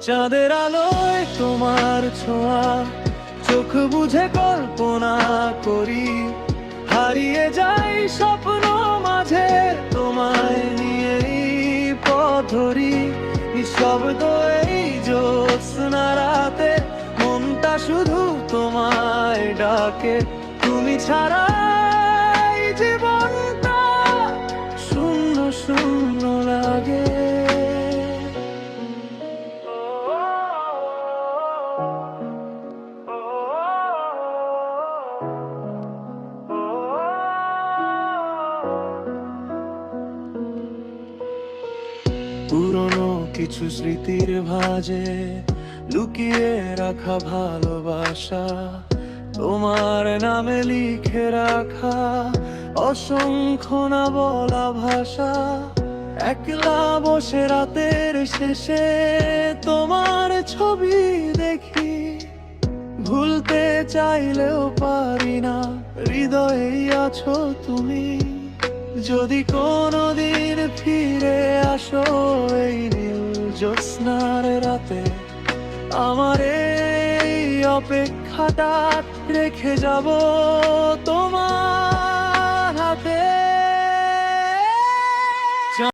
চাঁদের আলোয় তোমার ছোঁয়া, চোখ বুঝে কল্পনা করি, হারিয়ে যাই স্বপ্ন মাঝে, তোমায় নিয়েই পথ ধরি। নিঃশব্দ এই জ্যোৎস্না রাতে মনটা শুধু তোমায় ডাকে, তুমি ছাড়া এই জীবনটা শূন্য শূন্য লাগে। পুরনো কিছু স্মৃতির ভাঁজে লুকিয়ে রাখা ভালোবাসা, তোমার নামে লিখে রাখা অসংখ্য না বলা ভাষা। একলা বসে রাতের শেষে তোমার ছবি দেখি, ভুলতে চাইলেও পারি না, হৃদয়েই আছো তুমি। যদি কোনোদিন ফিরে আসো এই নীল জ্যোৎস্নার রাতে, আমার এই অপেক্ষাটা রেখে যাব তোমার হাতে।